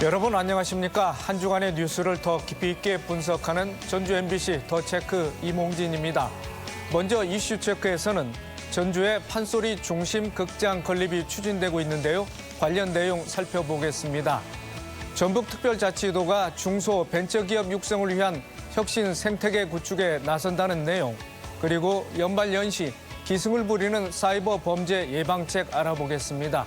여러분 안녕하십니까? 한 주간의 뉴스를 더 깊이 있게 분석하는 전주 MBC 더 체크 이몽진입니다. 먼저 이슈 체크에서는 전주의 판소리 중심 극장 건립이 추진되고 있는데요. 관련 내용 살펴보겠습니다. 전북특별자치도가 중소 벤처기업 육성을 위한 혁신 생태계 구축에 나선다는 내용, 그리고 연말 연시 기승을 부리는 사이버 범죄 예방책 알아보겠습니다.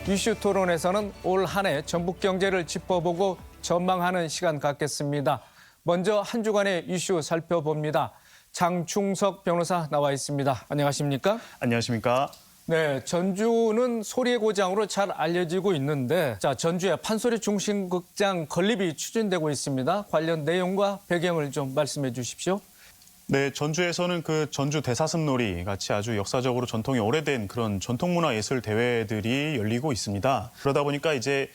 이슈 토론에서는 올 한 해 전북 경제를 짚어보고 전망하는 시간 갖겠습니다. 먼저 한 주간의 이슈 살펴봅니다. 장충석 변호사 나와 있습니다. 안녕하십니까? 안녕하십니까? 네, 전주는 소리의 고장으로 잘 알려지고 있는데, 전주에 판소리 중심극장 건립이 추진되고 있습니다. 관련 내용과 배경을 좀 말씀해 주십시오. 네, 전주에서는 그 전주 대사슴놀이 같이 아주 역사적으로 전통이 오래된 그런 전통문화예술 대회들이 열리고 있습니다. 그러다 보니까 이제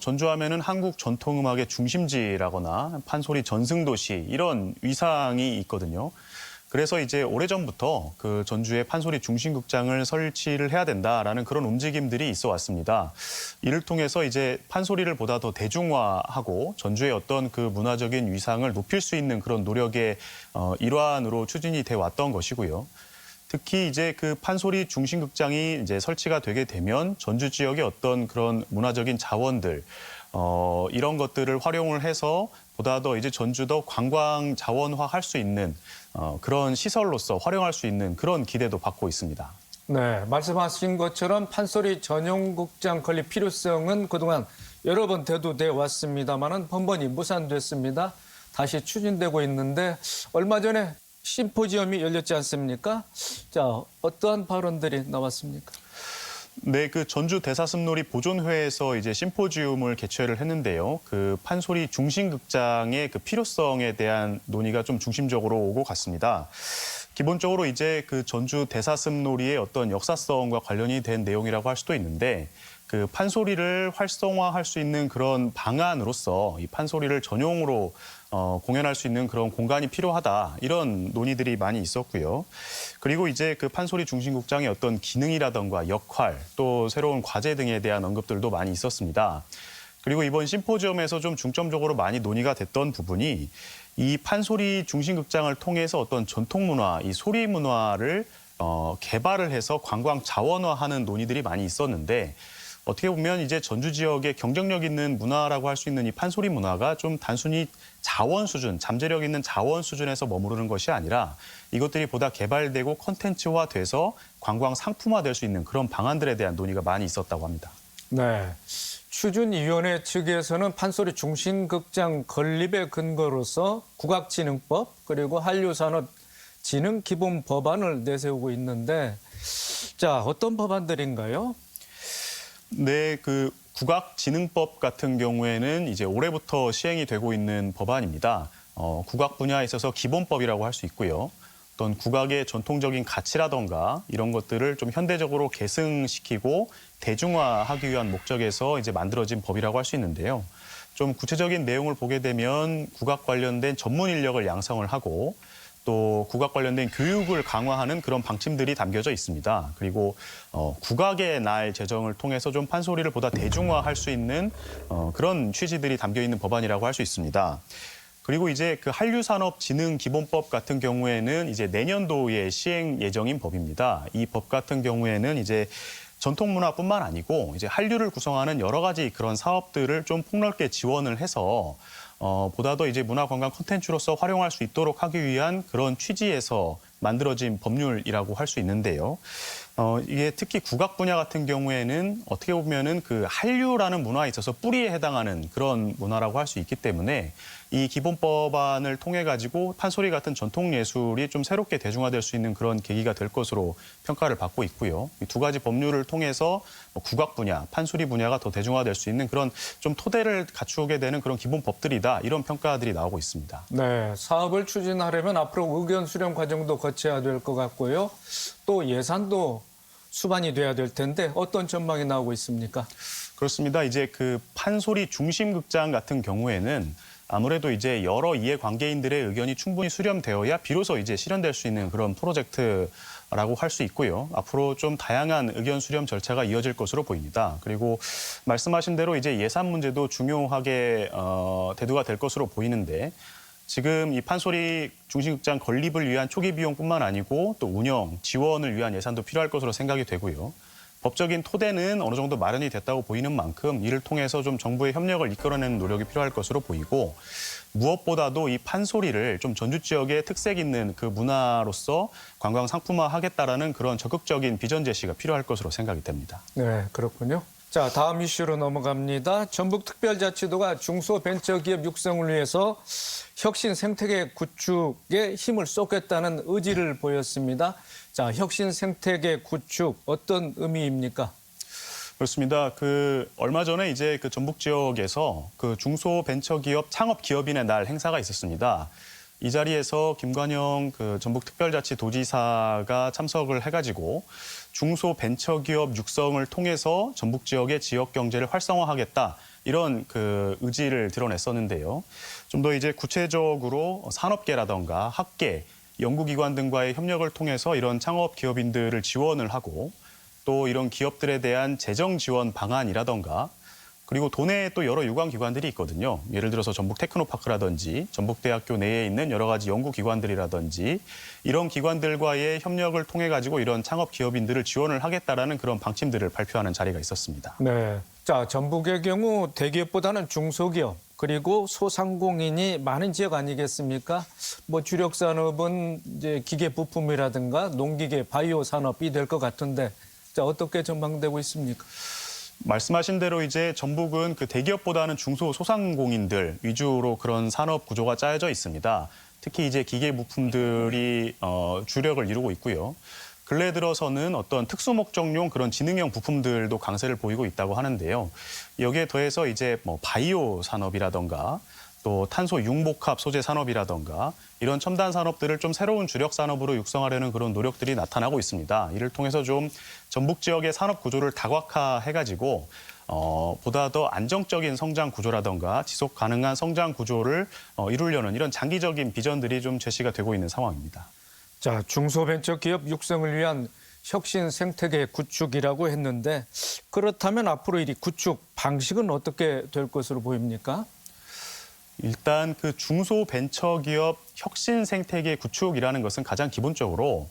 전주하면은 한국 전통음악의 중심지라거나 판소리 전승도시 이런 위상이 있거든요. 그래서 이제 오래전부터 그 전주에 판소리 중심극장을 설치를 해야 된다라는 그런 움직임들이 있어 왔습니다. 이를 통해서 이제 판소리를 보다 더 대중화하고 전주의 어떤 그 문화적인 위상을 높일 수 있는 그런 노력의 일환으로 추진이 돼 왔던 것이고요. 특히 이제 그 판소리 중심극장이 이제 설치가 되게 되면 전주 지역의 어떤 그런 문화적인 자원들 이런 것들을 활용을 해서 보다 더 이제 전주도 관광 자원화 할 수 있는 그런 시설로서 활용할 수 있는 그런 기대도 받고 있습니다. 네, 말씀하신 것처럼 판소리 전용 극장 건립 필요성은 그동안 여러 번 대두돼 왔습니다만은 번번이 무산됐습니다. 다시 추진되고 있는데 얼마 전에 심포지엄이 열렸지 않습니까? 자, 어떠한 발언들이 나왔습니까? 네, 그 전주 대사슴놀이 보존회에서 이제 심포지움을 개최를 했는데요. 그 판소리 중심극장의 그 필요성에 대한 논의가 좀 중심적으로 오고 갔습니다. 기본적으로 이제 그 전주 대사슴놀이의 어떤 역사성과 관련이 된 내용이라고 할 수도 있는데, 그 판소리를 활성화할 수 있는 그런 방안으로서 이 판소리를 전용으로 공연할 수 있는 그런 공간이 필요하다, 이런 논의들이 많이 있었고요. 그리고 이제 그 판소리 중심극장의 어떤 기능이라던가 역할, 또 새로운 과제 등에 대한 언급들도 많이 있었습니다. 그리고 이번 심포지엄에서 좀 중점적으로 많이 논의가 됐던 부분이 이 판소리 중심극장을 통해서 어떤 전통문화, 이 소리 문화를 개발을 해서 관광 자원화하는 논의들이 많이 있었는데, 어떻게 보면 이제 전주 지역의 경쟁력 있는 문화라고 할 수 있는 이 판소리 문화가 좀 단순히 자원 수준, 잠재력 있는 자원 수준에서 머무르는 것이 아니라 이것들이 보다 개발되고 콘텐츠화돼서 관광 상품화될 수 있는 그런 방안들에 대한 논의가 많이 있었다고 합니다. 네, 추진위원회 측에서는 판소리 중심극장 건립의 근거로서 국악진흥법 그리고 한류산업진흥기본법안을 내세우고 있는데, 자, 어떤 법안들인가요? 네, 그 국악진흥법 같은 경우에는 이제 올해부터 시행이 되고 있는 법안입니다. 국악 분야에 있어서 기본법이라고 할 수 있고요. 어떤 국악의 전통적인 가치라던가 이런 것들을 좀 현대적으로 계승시키고 대중화하기 위한 목적에서 이제 만들어진 법이라고 할 수 있는데요. 좀 구체적인 내용을 보게 되면 국악 관련된 전문 인력을 양성을 하고 또 국악 관련된 교육을 강화하는 그런 방침들이 담겨져 있습니다. 그리고 국악의 날 제정을 통해서 좀 판소리를 보다 대중화할 수 있는 그런 취지들이 담겨 있는 법안이라고 할 수 있습니다. 그리고 이제 그 한류산업진흥기본법 같은 경우에는 이제 내년도에 시행 예정인 법입니다. 이 법 같은 경우에는 이제 전통문화뿐만 아니고 이제 한류를 구성하는 여러 가지 그런 사업들을 좀 폭넓게 지원을 해서 보다 더 이제 문화관광 콘텐츠로서 활용할 수 있도록 하기 위한 그런 취지에서 만들어진 법률이라고 할 수 있는데요. 이게 특히 국악 분야 같은 경우에는 어떻게 보면은 그 한류라는 문화에 있어서 뿌리에 해당하는 그런 문화라고 할 수 있기 때문에 이 기본법안을 통해 가지고 판소리 같은 전통 예술이 좀 새롭게 대중화될 수 있는 그런 계기가 될 것으로 평가를 받고 있고요. 이 두 가지 법률을 통해서 국악 분야, 판소리 분야가 더 대중화될 수 있는 그런 좀 토대를 갖추게 되는 그런 기본법들이다, 이런 평가들이 나오고 있습니다. 네, 사업을 추진하려면 앞으로 의견 수렴 과정도 거쳐야 될 것 같고요. 또 예산도 수반이 돼야 될 텐데 어떤 전망이 나오고 있습니까? 그렇습니다. 이제 그 판소리 중심극장 같은 경우에는 아무래도 이제 여러 이해관계인들의 의견이 충분히 수렴되어야 비로소 이제 실현될 수 있는 그런 프로젝트 라고 할 수 있고요. 앞으로 좀 다양한 의견 수렴 절차가 이어질 것으로 보입니다. 그리고 말씀하신 대로 이제 예산 문제도 중요하게 대두가 될 것으로 보이는데 지금 이 판소리 중심극장 건립을 위한 초기 비용뿐만 아니고 또 운영, 지원을 위한 예산도 필요할 것으로 생각이 되고요. 법적인 토대는 어느 정도 마련이 됐다고 보이는 만큼 이를 통해서 좀 정부의 협력을 이끌어내는 노력이 필요할 것으로 보이고 무엇보다도 이 판소리를 좀 전주 지역의 특색 있는 그 문화로서 관광 상품화하겠다라는 그런 적극적인 비전 제시가 필요할 것으로 생각이 됩니다. 네, 그렇군요. 자, 다음 이슈로 넘어갑니다. 전북특별자치도가 중소벤처기업 육성을 위해서 혁신 생태계 구축에 힘을 쏟겠다는 의지를 보였습니다. 자, 혁신 생태계 구축 어떤 의미입니까? 그렇습니다. 얼마 전에 이제 그 전북 지역에서 그 중소벤처기업 창업기업인의 날 행사가 있었습니다. 이 자리에서 김관영 그 전북특별자치도지사가 참석을 해가지고 중소벤처기업 육성을 통해서 전북 지역의 지역 경제를 활성화하겠다. 이런 그 의지를 드러냈었는데요. 좀 더 이제 구체적으로 산업계라던가 학계, 연구기관 등과의 협력을 통해서 이런 창업 기업인들을 지원을 하고 또 이런 기업들에 대한 재정 지원 방안이라던가 그리고 도내에 또 여러 유관기관들이 있거든요. 예를 들어서 전북 테크노파크라든지 전북대학교 내에 있는 여러 가지 연구기관들이라든지 이런 기관들과의 협력을 통해 가지고 이런 창업 기업인들을 지원을 하겠다라는 그런 방침들을 발표하는 자리가 있었습니다. 네. 자, 전북의 경우 대기업보다는 중소기업 그리고 소상공인이 많은 지역 아니겠습니까? 뭐 주력 산업은 이제 기계 부품이라든가 농기계, 바이오 산업이 될 것 같은데 자, 어떻게 전망되고 있습니까? 말씀하신 대로 이제 전북은 그 대기업보다는 중소 소상공인들 위주로 그런 산업 구조가 짜여져 있습니다. 특히 이제 기계 부품들이 주력을 이루고 있고요. 근래 들어서는 어떤 특수 목적용 그런 지능형 부품들도 강세를 보이고 있다고 하는데요. 여기에 더해서 이제 뭐 바이오 산업이라던가 또 탄소 융복합 소재 산업이라던가 이런 첨단 산업들을 좀 새로운 주력 산업으로 육성하려는 그런 노력들이 나타나고 있습니다. 이를 통해서 좀 전북 지역의 산업 구조를 다각화해가지고 보다 더 안정적인 성장 구조라던가 지속 가능한 성장 구조를 이루려는 이런 장기적인 비전들이 좀 제시가 되고 있는 상황입니다. 자, 중소벤처기업 육성을 위한 혁신 생태계 구축이라고 했는데 그렇다면 앞으로 이 구축 방식은 어떻게 될 것으로 보입니까? 일단 그 중소벤처기업 혁신 생태계 구축이라는 것은 가장 기본적으로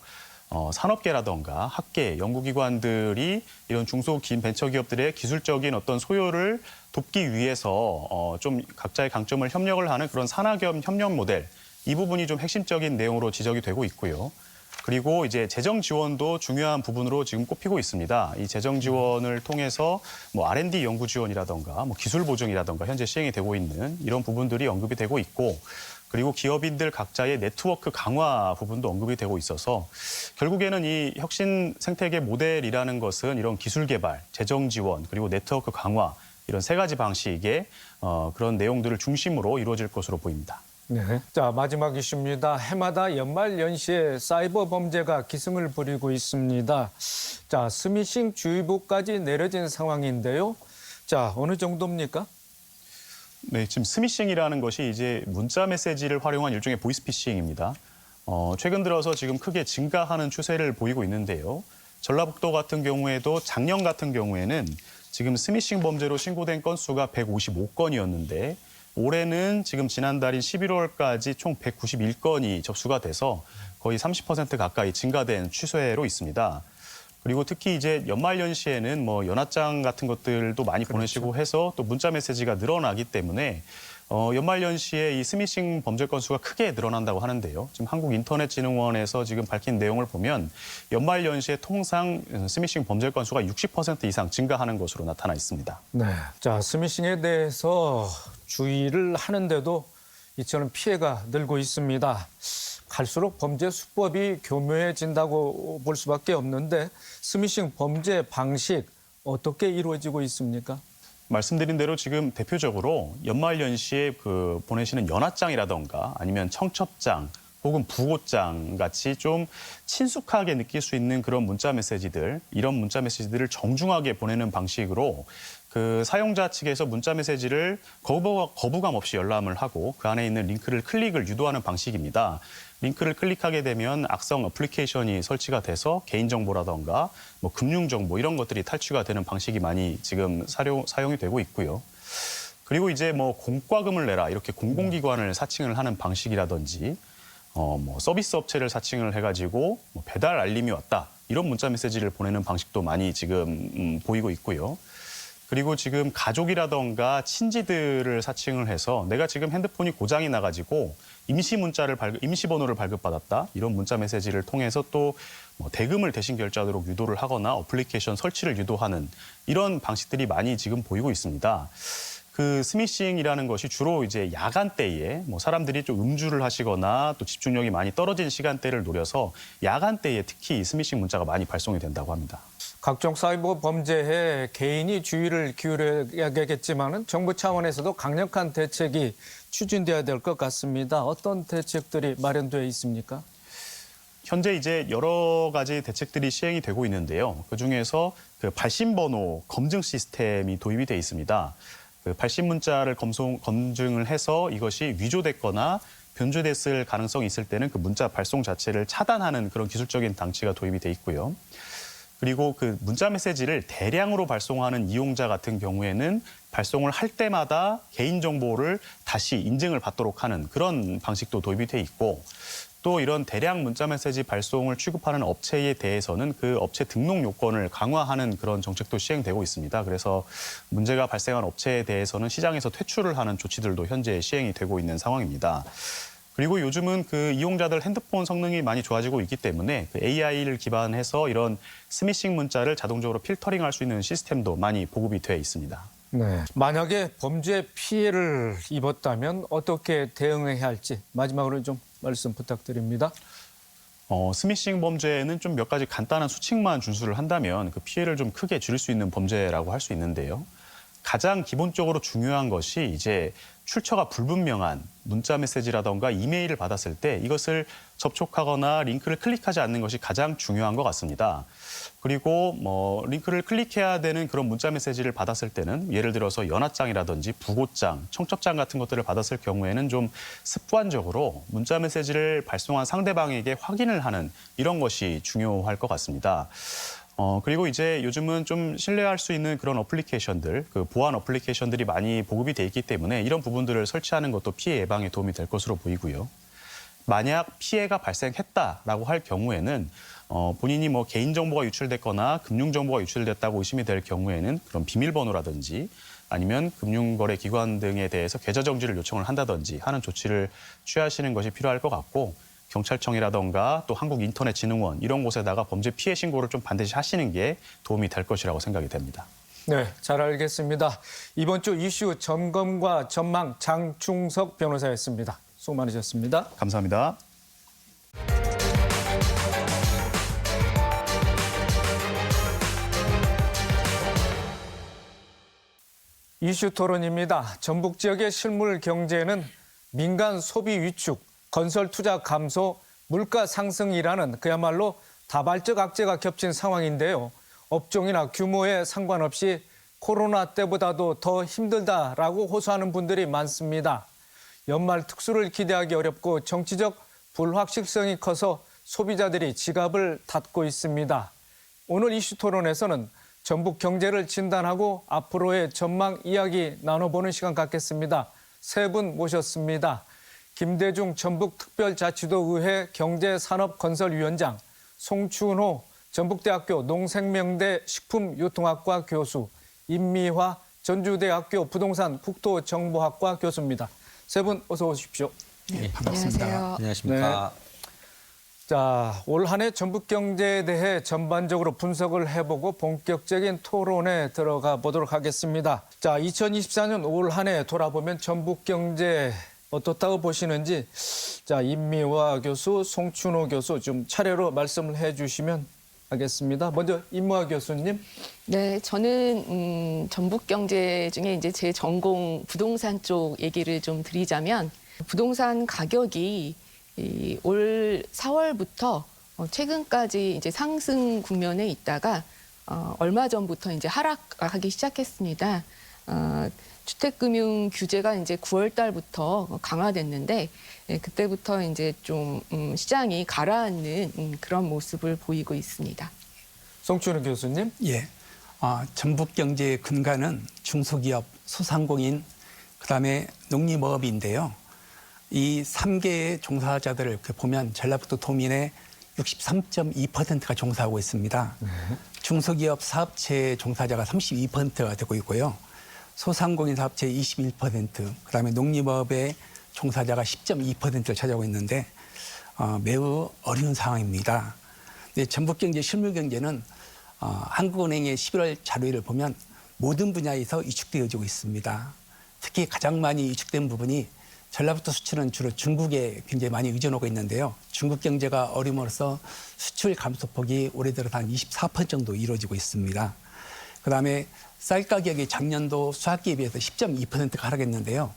산업계라던가 학계, 연구기관들이 이런 중소벤처기업들의 기술적인 어떤 소요를 돕기 위해서 좀 각자의 강점을 협력을 하는 그런 산학협 협력 모델 이 부분이 좀 핵심적인 내용으로 지적이 되고 있고요. 그리고 이제 재정 지원도 중요한 부분으로 지금 꼽히고 있습니다. 이 재정 지원을 통해서 뭐 R&D 연구 지원이라던가 뭐 기술 보증이라던가 현재 시행이 되고 있는 이런 부분들이 언급이 되고 있고 그리고 기업인들 각자의 네트워크 강화 부분도 언급이 되고 있어서 결국에는 이 혁신 생태계 모델이라는 것은 이런 기술 개발, 재정 지원, 그리고 네트워크 강화 이런 세 가지 방식의 그런 내용들을 중심으로 이루어질 것으로 보입니다. 네. 자, 마지막 이슈입니다. 해마다 연말 연시에 사이버 범죄가 기승을 부리고 있습니다. 자, 스미싱 주의보까지 내려진 상황인데요. 자, 어느 정도입니까? 네, 지금 스미싱이라는 것이 이제 문자 메시지를 활용한 일종의 보이스피싱입니다. 최근 들어서 지금 크게 증가하는 추세를 보이고 있는데요. 전라북도 같은 경우에도 작년 같은 경우에는 지금 스미싱 범죄로 신고된 건수가 155건이었는데 올해는 지금 지난달인 11월까지 총 191건이 접수가 돼서 거의 30% 가까이 증가된 추세로 있습니다. 그리고 특히 이제 연말연시에는 뭐 연합장 같은 것들도 많이 보내시고 해서 또 문자 메시지가 늘어나기 때문에 연말연시에 이 스미싱 범죄 건수가 크게 늘어난다고 하는데요. 지금 한국인터넷진흥원에서 지금 밝힌 내용을 보면 연말연시에 통상 스미싱 범죄 건수가 60% 이상 증가하는 것으로 나타나 있습니다. 네. 자, 스미싱에 대해서 주의를 하는데도 이처럼 피해가 늘고 있습니다. 갈수록 범죄 수법이 교묘해진다고 볼 수밖에 없는데 스미싱 범죄 방식 어떻게 이루어지고 있습니까? 말씀드린 대로 지금 대표적으로 연말연시에 보내시는 연합장이라던가 아니면 청첩장 혹은 부고장 같이 좀 친숙하게 느낄 수 있는 그런 문자 메시지들, 이런 문자 메시지들을 정중하게 보내는 방식으로 그 사용자 측에서 문자 메시지를 거부감 없이 열람을 하고 그 안에 있는 링크를 클릭을 유도하는 방식입니다. 링크를 클릭하게 되면 악성 어플리케이션이 설치가 돼서 개인정보라던가 뭐 금융정보 이런 것들이 탈취가 되는 방식이 많이 지금 사용이 되고 있고요. 그리고 이제 뭐 공과금을 내라 이렇게 공공기관을 사칭을 하는 방식이라든지 뭐 서비스 업체를 사칭을 해가지고 뭐 배달 알림이 왔다 이런 문자 메시지를 보내는 방식도 많이 지금 보이고 있고요. 그리고 지금 가족이라던가 친지들을 사칭을 해서 내가 지금 핸드폰이 고장이 나가지고 임시번호를 발급받았다 이런 문자 메시지를 통해서 또 뭐 대금을 대신 결제하도록 유도를 하거나 어플리케이션 설치를 유도하는 이런 방식들이 많이 지금 보이고 있습니다. 그 스미싱이라는 것이 주로 이제 야간대에 뭐 사람들이 좀 음주를 하시거나 또 집중력이 많이 떨어진 시간대를 노려서 야간대에 특히 스미싱 문자가 많이 발송이 된다고 합니다. 각종 사이버 범죄에 개인이 주의를 기울여야겠지만은 정부 차원에서도 강력한 대책이 추진돼야 될 것 같습니다. 어떤 대책들이 마련되어 있습니까? 현재 이제 여러 가지 대책들이 시행이 되고 있는데요. 그중에서 그 발신번호 검증 시스템이 도입이 돼 있습니다. 그 발신 문자를 검증을 해서 이것이 위조됐거나 변조됐을 가능성이 있을 때는 그 문자 발송 자체를 차단하는 그런 기술적인 장치가 도입이 돼 있고요. 그리고 그 문자 메시지를 대량으로 발송하는 이용자 같은 경우에는 발송을 할 때마다 개인정보를 다시 인증을 받도록 하는 그런 방식도 도입이 돼 있고 또 이런 대량 문자 메시지 발송을 취급하는 업체에 대해서는 그 업체 등록 요건을 강화하는 그런 정책도 시행되고 있습니다. 그래서 문제가 발생한 업체에 대해서는 시장에서 퇴출을 하는 조치들도 현재 시행이 되고 있는 상황입니다. 그리고 요즘은 그 이용자들 핸드폰 성능이 많이 좋아지고 있기 때문에 그 AI를 기반해서 이런 스미싱 문자를 자동적으로 필터링할 수 있는 시스템도 많이 보급이 돼 있습니다. 네. 만약에 범죄 피해를 입었다면 어떻게 대응해야 할지 마지막으로 좀 말씀 부탁드립니다. 스미싱 범죄는 좀 몇 가지 간단한 수칙만 준수를 한다면 그 피해를 좀 크게 줄일 수 있는 범죄라고 할 수 있는데요. 가장 기본적으로 중요한 것이 이제 출처가 불분명한 문자 메시지라던가 이메일을 받았을 때 이것을 접촉하거나 링크를 클릭하지 않는 것이 가장 중요한 것 같습니다. 그리고 뭐 링크를 클릭해야 되는 그런 문자 메시지를 받았을 때는 예를 들어서 연하장이라든지 부고장, 청첩장 같은 것들을 받았을 경우에는 좀 습관적으로 문자 메시지를 발송한 상대방에게 확인을 하는 이런 것이 중요할 것 같습니다. 그리고 이제 요즘은 좀 신뢰할 수 있는 그런 어플리케이션들, 그 보안 어플리케이션들이 많이 보급이 돼 있기 때문에 이런 부분들을 설치하는 것도 피해 예방에 도움이 될 것으로 보이고요. 만약 피해가 발생했다라고 할 경우에는 본인이 뭐 개인정보가 유출됐거나 금융정보가 유출됐다고 의심이 될 경우에는 그런 비밀번호라든지 아니면 금융거래기관 등에 대해서 계좌정지를 요청을 한다든지 하는 조치를 취하시는 것이 필요할 것 같고 경찰청이라던가 또 한국인터넷진흥원 이런 곳에다가 범죄 피해 신고를 좀 반드시 하시는 게 도움이 될 것이라고 생각이 됩니다. 네, 잘 알겠습니다. 이번 주 이슈 점검과 전망 장충석 변호사였습니다. 수고 많으셨습니다. 감사합니다. 이슈 토론입니다. 전북 지역의 실물 경제는 민간 소비 위축, 건설 투자 감소, 물가 상승이라는 그야말로 다발적 악재가 겹친 상황인데요. 업종이나 규모에 상관없이 코로나 때보다도 더 힘들다라고 호소하는 분들이 많습니다. 연말 특수를 기대하기 어렵고 정치적 불확실성이 커서 소비자들이 지갑을 닫고 있습니다. 오늘 이슈 토론에서는 전북 경제를 진단하고 앞으로의 전망 이야기 나눠보는 시간 갖겠습니다. 세 분 모셨습니다. 김대중 전북특별자치도의회 경제산업건설위원장, 송춘호 전북대학교 농생명대 식품유통학과 교수, 임미화 전주대학교 부동산 국토정보학과 교수입니다. 세 분 어서 오십시오. 네, 반갑습니다. 안녕하세요. 안녕하십니까. 자, 올 한 해 전북 경제에 대해 전반적으로 분석을 해보고 본격적인 토론에 들어가 보도록 하겠습니다. 자, 2024년 올 한 해 돌아보면 전북 경제 어떻다고 보시는지 자, 임미화 교수, 송춘호 교수 좀 차례로 말씀을 해주시면 하겠습니다. 먼저 임미화 교수님. 네, 저는 전북 경제 중에 이제 제 전공 부동산 쪽 얘기를 좀 드리자면 부동산 가격이 올 4월부터 최근까지 이제 상승 국면에 있다가 얼마 전부터 이제 하락하기 시작했습니다. 주택금융 규제가 이제 9월 달부터 강화됐는데 그때부터 이제 좀 시장이 가라앉는 그런 모습을 보이고 있습니다. 송춘우 교수님. 예. 전북 경제의 근간은 중소기업, 소상공인, 그다음에 농림어업인데요. 이 3개의 종사자들을 보면 전라북도 도민의 63.2%가 종사하고 있습니다. 중소기업 사업체 종사자가 32%가 되고 있고요. 소상공인 사업체 21%, 그다음에 농림업의 종사자가 10.2%를 차지하고 있는데 매우 어려운 상황입니다. 근데 전북경제 실물경제는 한국은행의 11월 자료를 보면 모든 분야에서 위축되어지고 있습니다. 특히 가장 많이 위축된 부분이 전라북도 수출은 주로 중국에 굉장히 많이 의존하고 있는데요. 중국 경제가 어려움으로써 수출 감소폭이 올해 들어서 한 24% 정도 이루어지고 있습니다. 그다음에 쌀 가격이 작년도 수학기에 비해서 10.2%가 하락했는데요.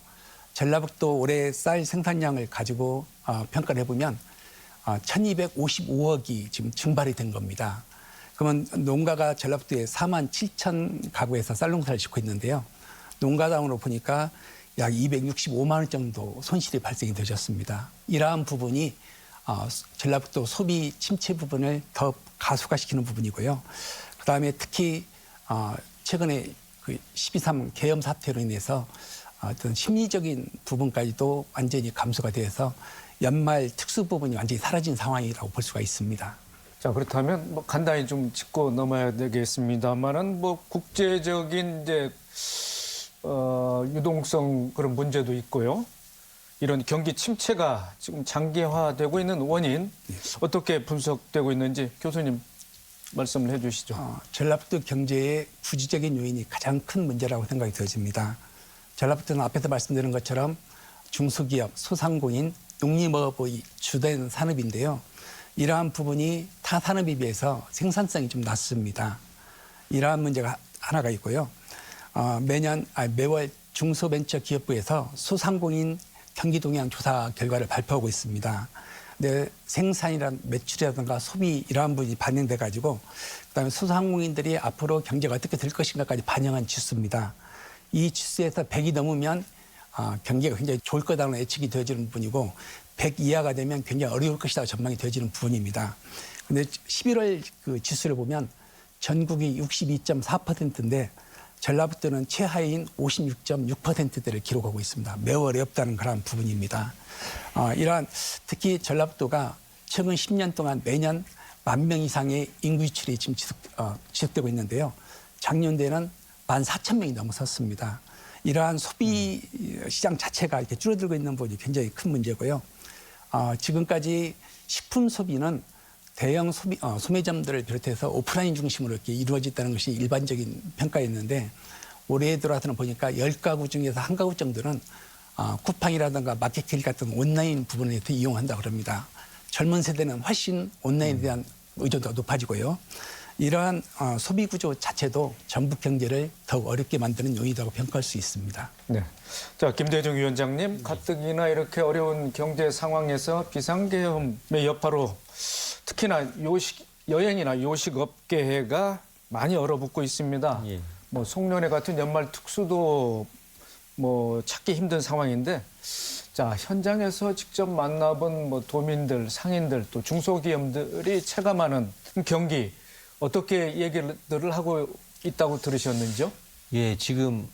전라북도 올해 쌀 생산량을 가지고 평가를 해보면 1,255억이 지금 증발이 된 겁니다. 그러면 농가가 전라북도에 4만 7천 가구에서 쌀 농사를 짓고 있는데요. 농가당으로 보니까 약 265만 원 정도 손실이 발생이 되셨습니다. 이러한 부분이 전라북도 소비 침체 부분을 더 가속화시키는 부분이고요. 그다음에 특히 최근에 그 12.3 계엄 사태로 인해서 어떤 심리적인 부분까지도 완전히 감소가 돼서 연말 특수 부분이 완전히 사라진 상황이라고 볼 수가 있습니다. 자, 그렇다면 뭐 간단히 좀 짚고 넘어야 되겠습니다만은 뭐 국제적인 이제 유동성 그런 문제도 있고요. 이런 경기 침체가 지금 장기화되고 있는 원인 어떻게 분석되고 있는지 교수님 말씀을 해주시죠. 전라북도 경제의 구조적인 요인이 가장 큰 문제라고 생각이 되어집니다. 전라북도는 앞에서 말씀드린 것처럼 중소기업, 소상공인, 농림어업의 주된 산업인데요. 이러한 부분이 타 산업에 비해서 생산성이 좀 낮습니다. 이러한 문제가 하나가 있고요. 매월 중소벤처기업부에서 소상공인 경기 동향 조사 결과를 발표하고 있습니다. 근데 생산이란 매출이라든가 소비 이러한 부분이 반영돼 가지고 그다음에 소상공인들이 앞으로 경제가 어떻게 될 것인가까지 반영한 지수입니다. 이 지수에서 100이 넘으면 경기가 굉장히 좋을 거다라는 예측이 되어지는 부분이고 100 이하가 되면 굉장히 어려울 것이다 전망이 되어지는 부분입니다. 그런데 11월 그 지수를 보면 전국이 62.4%인데 전라북도는 최하위인 56.6%대를 기록하고 있습니다. 매우 어렵다는 그런 부분입니다. 이러한 특히 전라북도가 최근 10년 동안 매년 10,000명 이상의 인구 유출이 지금 지속되고 있는데요. 작년도에는 14,000명이 넘어섰습니다. 이러한 소비 시장 자체가 이렇게 줄어들고 있는 부분이 굉장히 큰 문제고요. 지금까지 식품 소비는 대형 소매점들을 비롯해서 오프라인 중심으로 이렇게 이루어졌다는 것이 일반적인 평가였는데 올해 들어와서는 보니까 10가구 중에서 1가구 정도는 쿠팡이라든가 마켓길 같은 온라인 부분에 더 이용한다고 합니다. 젊은 세대는 훨씬 온라인에 대한 의존도가 높아지고요. 이러한 소비 구조 자체도 전북 경제를 더욱 어렵게 만드는 요인이라고 평가할 수 있습니다. 네. 자, 김대중 위원장님, 가뜩이나 이렇게 어려운 경제 상황에서 비상계엄의 여파로 특히나 여행이나 요식 업계가 많이 얼어붙고 있습니다. 예. 뭐 송년회 같은 연말 특수도 뭐 찾기 힘든 상황인데, 자, 현장에서 직접 만나본 뭐 도민들, 상인들 또 중소기업들이 체감하는 경기 어떻게 얘기들을 하고 있다고 들으셨는지요? 예, 지금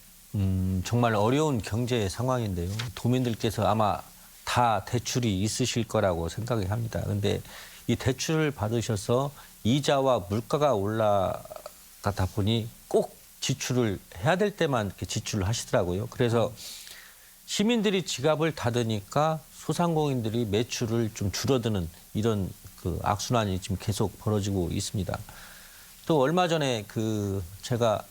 정말 어려운 경제 상황인데요. 도민들께서 아마 다 대출이 있으실 거라고 생각이 합니다. 그런데 이 대출을 받으셔서 이자와 물가가 올라가다 보니 꼭 지출을 해야 될 때만 이렇게 지출을 하시더라고요. 그래서 시민들이 지갑을 닫으니까 소상공인들이 매출을 좀 줄어드는 이런 그 악순환이 지금 계속 벌어지고 있습니다. 또 얼마 전에 제가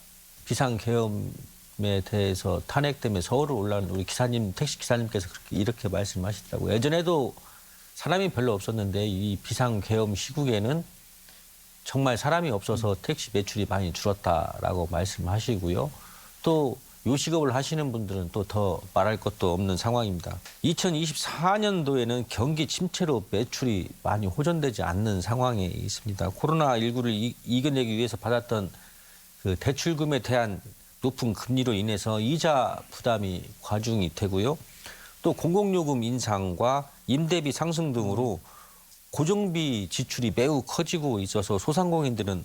비상계엄에 대해서 탄핵 때문에 서울을 올라온 우리 택시 기사님께서 이렇게 말씀하시더라고요. 예전에도 사람이 별로 없었는데 이 비상계엄 시국에는 정말 사람이 없어서 택시 매출이 많이 줄었다라고 말씀하시고요. 또 요식업을 하시는 분들은 또 더 말할 것도 없는 상황입니다. 2024년도에는 경기 침체로 매출이 많이 호전되지 않는 상황에 있습니다. 코로나19를 이겨내기 위해서 받았던 그 대출금에 대한 높은 금리로 인해서 이자 부담이 과중이 되고요. 또 공공요금 인상과 임대비 상승 등으로 고정비 지출이 매우 커지고 있어서 소상공인들은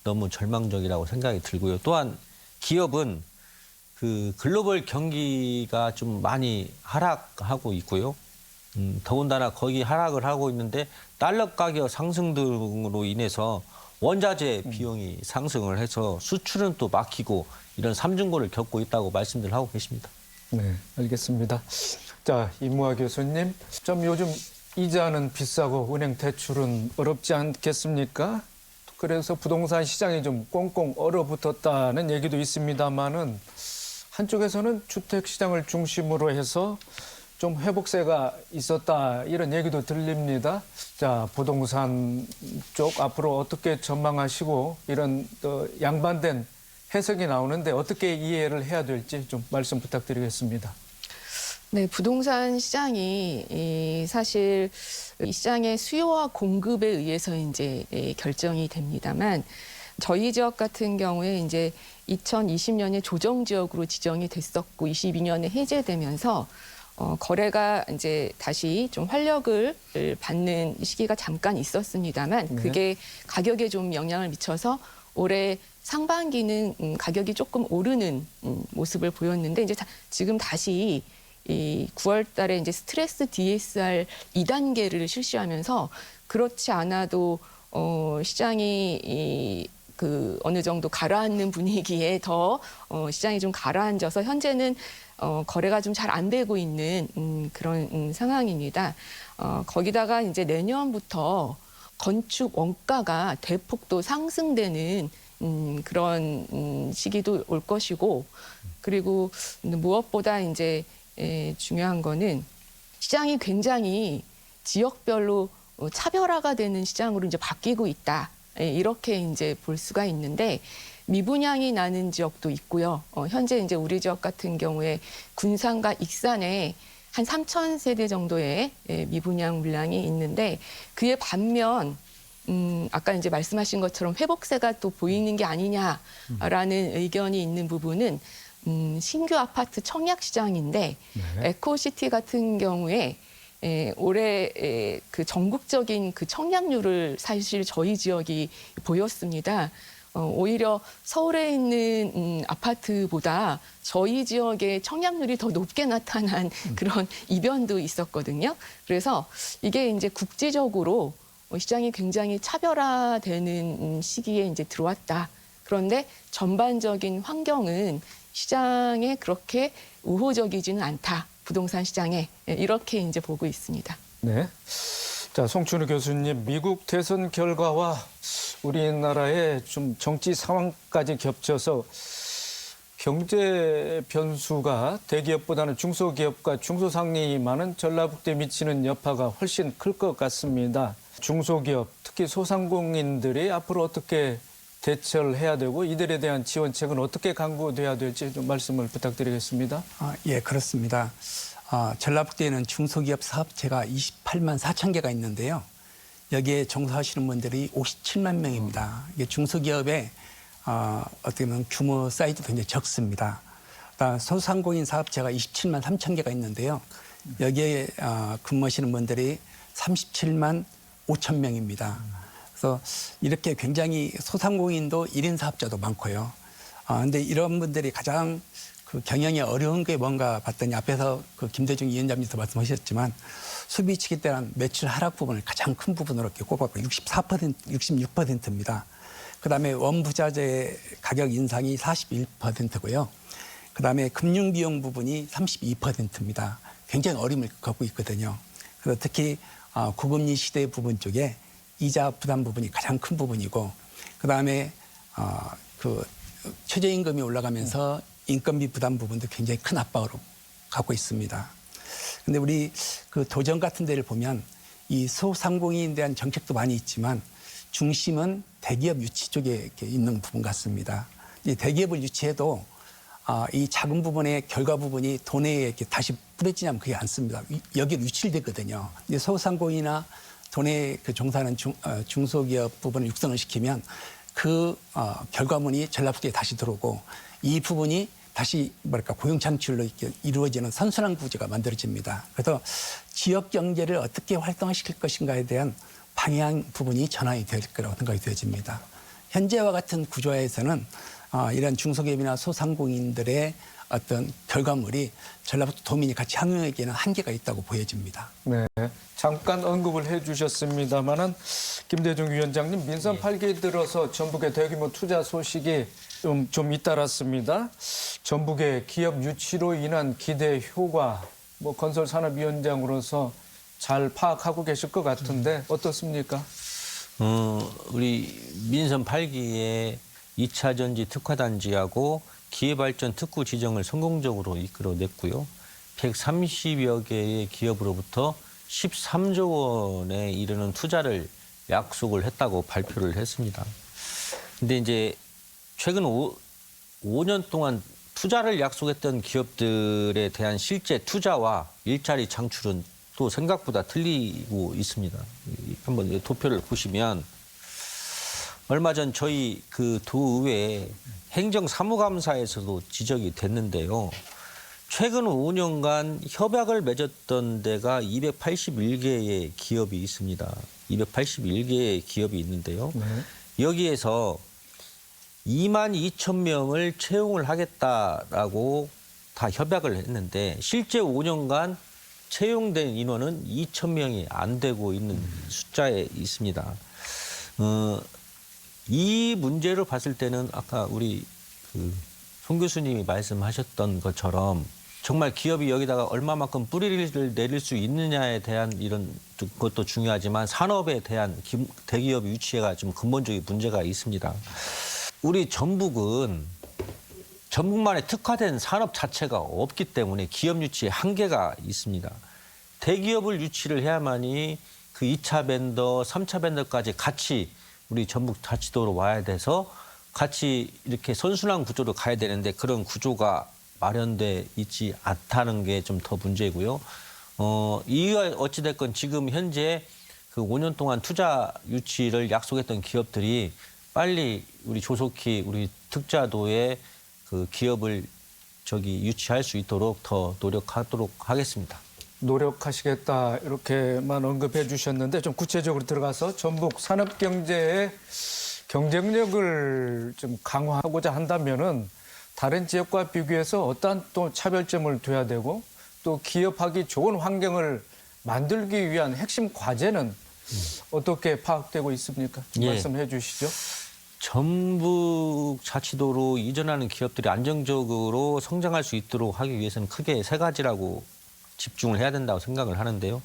너무 절망적이라고 생각이 들고요. 또한 기업은 그 글로벌 경기가 좀 많이 하락하고 있고요. 더군다나 거기 하락을 하고 있는데 달러 가격 상승 등으로 인해서 원자재 비용이 상승을 해서 수출은 또 막히고 이런 삼중고를 겪고 있다고 말씀들 하고 계십니다. 네, 알겠습니다. 자, 이무화 교수님, 좀 요즘 이자는 비싸고 은행 대출은 어렵지 않겠습니까? 그래서 부동산 시장이 좀 꽁꽁 얼어붙었다는 얘기도 있습니다만은 한쪽에서는 주택 시장을 중심으로 해서 좀 회복세가 있었다 이런 얘기도 들립니다. 자, 부동산 쪽 앞으로 어떻게 전망하시고 이런 양반된 해석이 나오는데 어떻게 이해를 해야 될지 좀 말씀 부탁드리겠습니다. 네, 부동산 시장이 사실 이 시장의 수요와 공급에 의해서 이제 결정이 됩니다만 저희 지역 같은 경우에 이제 2020년에 조정 지역으로 지정이 됐었고 22년에 해제되면서 거래가 이제 다시 좀 활력을 받는 시기가 잠깐 있었습니다만 그게 가격에 좀 영향을 미쳐서 올해 상반기는 가격이 조금 오르는 모습을 보였는데 이제 지금 다시 이 9월 달에 이제 스트레스 DSR 2단계를 실시하면서 그렇지 않아도 시장이 그 어느 정도 가라앉는 분위기에 더 시장이 좀 가라앉아서 현재는 거래가 좀 잘 안 되고 있는 그런 상황입니다. 거기다가 이제 내년부터 건축 원가가 대폭도 상승되는 그런 시기도 올 것이고 그리고 무엇보다 이제 중요한 거는 시장이 굉장히 지역별로 차별화가 되는 시장으로 이제 바뀌고 있다. 이렇게 이제 볼 수가 있는데 미분양이 나는 지역도 있고요. 현재 이제 우리 지역 같은 경우에 군산과 익산에 한 3,000세대 정도의 미분양 물량이 있는데 그에 반면 아까 이제 말씀하신 것처럼 회복세가 또 보이는 게 아니냐라는 의견이 있는 부분은 신규 아파트 청약 시장인데 에코시티 같은 경우에 올해 그 전국적인 그 청약률을 사실 저희 지역이 보였습니다. 오히려 서울에 있는 아파트보다 저희 지역의 청약률이 더 높게 나타난 그런 이변도 있었거든요. 그래서 이게 이제 국지적으로 시장이 굉장히 차별화되는 시기에 이제 들어왔다. 그런데 전반적인 환경은 시장에 그렇게 우호적이지는 않다. 부동산 시장에 이렇게 이제 보고 있습니다. 네. 자, 송춘우 교수님, 미국 대선 결과와 우리나라의 좀 정치 상황까지 겹쳐서 경제 변수가 대기업보다는 중소기업과 중소상이 많은 전라북도에 미치는 여파가 훨씬 클 것 같습니다. 중소기업, 특히 소상공인들이 앞으로 어떻게 대처를 해야 되고 이들에 대한 지원책은 어떻게 강구돼야 될지 좀 말씀을 부탁드리겠습니다. 예, 그렇습니다. 전라북도에는 중소기업 사업체가 28만 4천 개가 있는데요. 여기에 종사하시는 분들이 57만 명입니다. 이게 중소기업의 어떻게 보면 규모 사이즈도 굉장히 적습니다. 소상공인 사업체가 27만 3천 개가 있는데요. 여기에 근무하시는 분들이 37만 5천 명입니다. 그래서 이렇게 굉장히 소상공인도 1인 사업자도 많고요. 근데 이런 분들이 가장 그 경영이 어려운 게 뭔가 봤더니 앞에서 그 김대중 위원장님도 말씀하셨지만 수비 측에 대한 매출 하락 부분을 가장 큰 부분으로 이렇게 꼽았고 66%입니다. 그다음에 원부자재 가격 인상이 41%고요. 그다음에 금융비용 부분이 32%입니다. 굉장히 어려움을 겪고 있거든요. 그래서 특히 고금리 시대 부분 쪽에 이자 부담 부분이 가장 큰 부분이고 그다음에 그 최저임금이 올라가면서 인건비 부담 부분도 굉장히 큰 압박으로 갖고 있습니다. 근데 우리 그 도정 같은 데를 보면 이 소상공인에 대한 정책도 많이 있지만 중심은 대기업 유치 쪽에 이렇게 있는 부분 같습니다. 이 대기업을 유치해도 이 작은 부분의 결과 부분이 돈에 이렇게 다시 뿌려지냐면 그게 않습니다. 여기에 유출되거든요. 근데 소상공인이나 돈에 그 종사하는 중소기업 부분을 육성을 시키면 그 결과물이 전랍부에 다시 들어오고 이 부분이 다시 고용 창출로 이렇게 이루어지는 선순환 구조가 만들어집니다. 그래서 지역 경제를 어떻게 활성화시킬 것인가에 대한 방향 부분이 전환이 될 거라고 생각이 되어집니다. 현재와 같은 구조에서는 이런 중소기업이나 소상공인들의 어떤 결과물이 전라북도 도민이 같이 항용하기에는 한계가 있다고 보여집니다. 네, 잠깐 언급을 해주셨습니다마는 김대중 위원장님 민선 8기 들어서 전북의 대규모 투자 소식이 좀 잇따랐습니다. 전북의 기업 유치로 인한 기대 효과, 건설산업위원장으로서 잘 파악하고 계실 것 같은데 어떻습니까? 우리 민선 8기에 2차 전지 특화단지하고 기회발전 특구 지정을 성공적으로 이끌어냈고요. 130여 개의 기업으로부터 13조 원에 이르는 투자를 약속을 했다고 발표를 했습니다. 근데 이제 최근 5년 동안 투자를 약속했던 기업들에 대한 실제 투자와 일자리 창출은 또 생각보다 틀리고 있습니다. 한번 도표를 보시면 얼마 전 저희 그 도의회 행정사무감사에서도 지적이 됐는데요. 최근 5년간 협약을 맺었던 데가 281개의 기업이 있습니다. 281개의 기업이 있는데요. 여기에서 2만 2천 명을 채용을 하겠다라고 다 협약을 했는데 실제 5년간 채용된 인원은 2천 명이 안 되고 있는 숫자에 있습니다. 이 문제를 봤을 때는 아까 우리 송 교수님이 말씀하셨던 것처럼 정말 기업이 여기다가 얼마만큼 뿌리를 내릴 수 있느냐에 대한 이런 것도 중요하지만 산업에 대한 대기업 유치가 좀 근본적인 문제가 있습니다. 우리 전북은 전북만의 특화된 산업 자체가 없기 때문에 기업 유치에 한계가 있습니다. 대기업을 유치를 해야만이 그 2차 밴더, 3차 밴더까지 같이 우리 전북 자치도로 와야 돼서 같이 이렇게 선순환 구조로 가야 되는데 그런 구조가 마련돼 있지 않다는 게 좀 더 문제고요. 이가 어찌됐건 지금 현재 그 5년 동안 투자 유치를 약속했던 기업들이 빨리 우리 조속히 우리 특자도에 그 기업을 유치할 수 있도록 더 노력하도록 하겠습니다. 노력하시겠다 이렇게만 언급해 주셨는데 좀 구체적으로 들어가서 전북 산업 경제의 경쟁력을 좀 강화하고자 한다면은 다른 지역과 비교해서 어떠한 또 차별점을 둬야 되고 또 기업하기 좋은 환경을 만들기 위한 핵심 과제는 어떻게 파악되고 있습니까? 좀 예. 말씀해 주시죠. 전북 자치도로 이전하는 기업들이 안정적으로 성장할 수 있도록 하기 위해서는 크게 세 가지라고 집중을 해야 된다고 생각을 하는데요.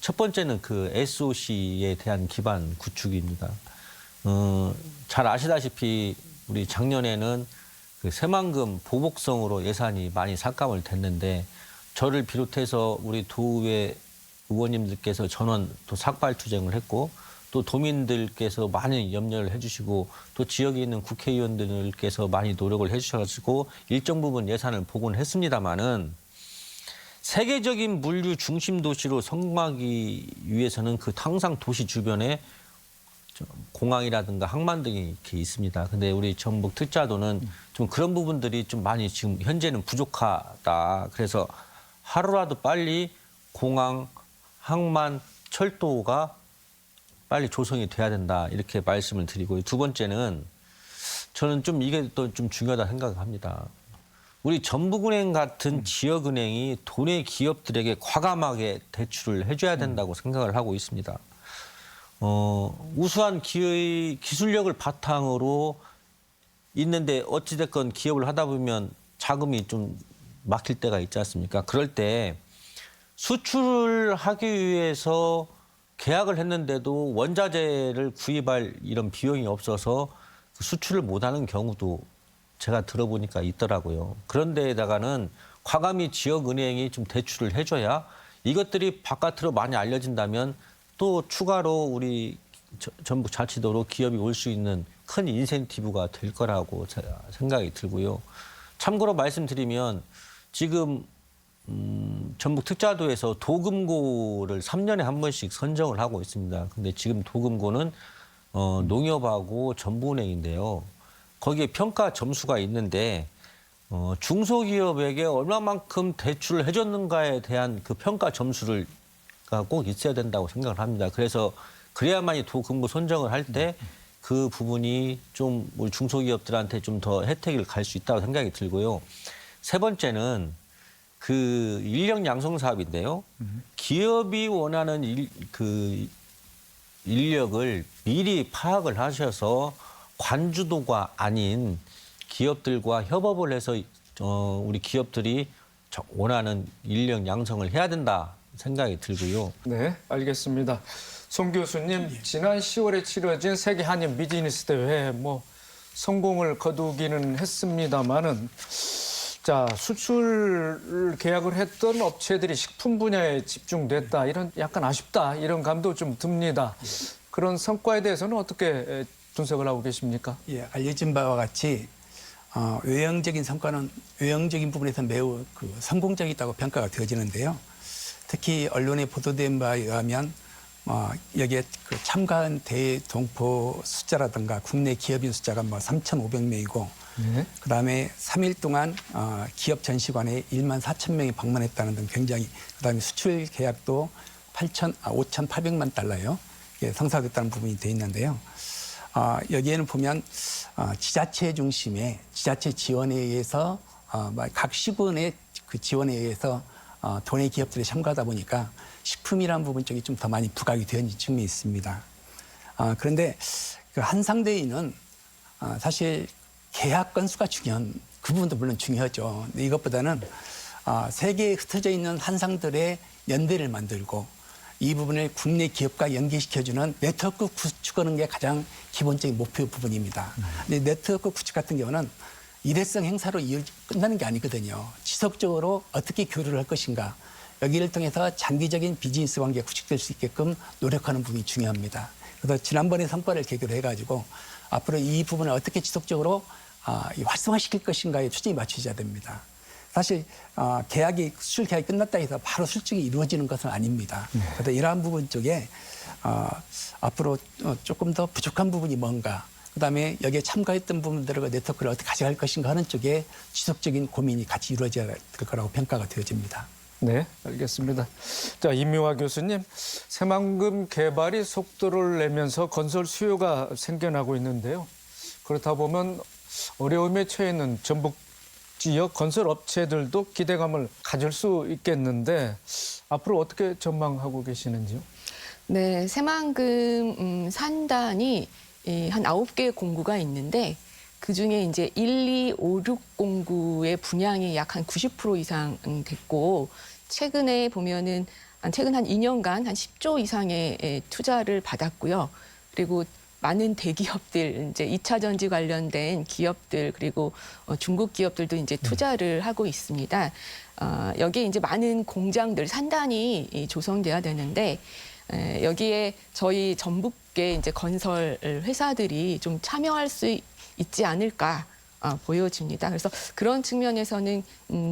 첫 번째는 그 SOC에 대한 기반 구축입니다. 잘 아시다시피 우리 작년에는 그 새만금 보복성으로 예산이 많이 삭감을 됐는데 저를 비롯해서 우리 도의회 의원님들께서 전원 또 삭발 투쟁을 했고 또 도민들께서 많이 염려를 해주시고 또 지역에 있는 국회의원들께서 많이 노력을 해주셔가지고 일정 부분 예산을 복원했습니다마는 세계적인 물류 중심 도시로 성공하기 위해서는 그 항상 도시 주변에 공항이라든가 항만 등이 이렇게 있습니다. 근데 우리 전북 특자도는 좀 그런 부분들이 좀 많이 지금 현재는 부족하다. 그래서 하루라도 빨리 공항, 항만, 철도가 빨리 조성이 돼야 된다. 이렇게 말씀을 드리고요. 두 번째는 저는 좀 이게 또 좀 중요하다 생각합니다. 우리 전북은행 같은 지역은행이 도내 기업들에게 과감하게 대출을 해줘야 된다고 생각을 하고 있습니다. 우수한 기술력을 바탕으로 있는데 어찌됐건 기업을 하다 보면 자금이 좀 막힐 때가 있지 않습니까? 그럴 때 수출을 하기 위해서 계약을 했는데도 원자재를 구입할 이런 비용이 없어서 수출을 못하는 경우도 제가 들어보니까 있더라고요. 그런 데에다가는 과감히 지역은행이 좀 대출을 해줘야 이것들이 바깥으로 많이 알려진다면 또 추가로 우리 전북 자치도로 기업이 올 수 있는 큰 인센티브가 될 거라고 제가 생각이 들고요. 참고로 말씀드리면 지금 전북 특자도에서 도금고를 3년에 한 번씩 선정을 하고 있습니다. 근데 지금 도금고는 농협하고 전북은행인데요. 거기에 평가 점수가 있는데 중소기업에게 얼마만큼 대출을 해줬는가에 대한 그 평가 점수를 꼭 있어야 된다고 생각을 합니다. 그래서 그래야만이 도금고 선정을 할 때 그 부분이 좀 우리 중소기업들한테 좀 더 혜택을 갈 수 있다고 생각이 들고요. 세 번째는 그 인력 양성 사업인데요. 기업이 원하는 인력을 미리 파악을 하셔서 관주도가 아닌 기업들과 협업을 해서 우리 기업들이 원하는 인력 양성을 해야 된다 생각이 들고요. 네, 알겠습니다. 송 교수님, 지난 10월에 치러진 세계 한인 비즈니스 대회에 성공을 거두기는 했습니다만은 자, 수출 계약을 했던 업체들이 식품 분야에 집중됐다. 이런 약간 아쉽다. 이런 감도 좀 듭니다. 그런 성과에 대해서는 어떻게 분석을 하고 계십니까? 예, 알려진 바와 같이 외형적인 성과는 외형적인 부분에서 매우 성공적이다고 평가가 되어지는데요. 특히 언론에 보도된 바에 의하면 여기에 참가한 대회 동포 숫자라든가 국내 기업인 숫자가 3,500명이고 네. 그다음에 3일 동안 기업 전시관에 1만 4천 명이 방문했다는 등 굉장히 그다음에 수출 계약도 5,800만 달러요. 성사됐다는 부분이 돼 있는데요. 여기에는 보면 지자체 중심의 지자체 지원에 의해서 각 시군의 그 지원에 의해서 도내 기업들이 참가하다 보니까 식품이라는 부분 쪽이 좀 더 많이 부각이 되는 측면이 있습니다. 그런데 그 한상대회는 사실 계약 건수가 중요한 그 부분도 물론 중요하죠. 근데 이것보다는 세계에 흩어져 있는 한상들의 연대를 만들고 이 부분을 국내 기업과 연계시켜주는 네트워크 구축하는 게 가장 기본적인 목표 부분입니다. 근데 네트워크 구축 같은 경우는 일회성 행사로 끝나는 게 아니거든요. 지속적으로 어떻게 교류를 할 것인가. 여기를 통해서 장기적인 비즈니스 관계가 구축될 수 있게끔 노력하는 부분이 중요합니다. 그래서 지난번에 성과를 계기로 해가지고 앞으로 이 부분을 어떻게 지속적으로 활성화시킬 것인가에 초점이 맞춰져야 됩니다. 사실 수출 계약이 끝났다 해서 바로 수출이 이루어지는 것은 아닙니다. 그래서 이러한 부분 쪽에 앞으로 조금 더 부족한 부분이 뭔가, 그다음에 여기에 참가했던 부분들과 네트워크를 어떻게 가져갈 것인가 하는 쪽에 지속적인 고민이 같이 이루어져야 될 거라고 평가가 되어집니다. 네, 알겠습니다. 자, 임미화 교수님, 새만금 개발이 속도를 내면서 건설 수요가 생겨나고 있는데요. 그렇다 보면 어려움에 처해 있는 전북 지역 건설 업체들도 기대감을 가질 수 있겠는데 앞으로 어떻게 전망하고 계시는지요? 네, 새만금 산단이 한 9개 공구가 있는데 그중에 이제 1, 2, 5, 6 공구의 분양이 약 한 90% 이상 됐고 최근에 보면은 최근 한 2년간 한 10조 이상의 투자를 받았고요. 그리고 많은 대기업들, 이제 2차 전지 관련된 기업들 그리고 중국 기업들도 이제 투자를 하고 있습니다. 여기에 이제 많은 공장들, 산단이 조성돼야 되는데 여기에 저희 전북계 이제 건설 회사들이 좀 참여할 수 있지 않을까 보여집니다. 그래서 그런 측면에서는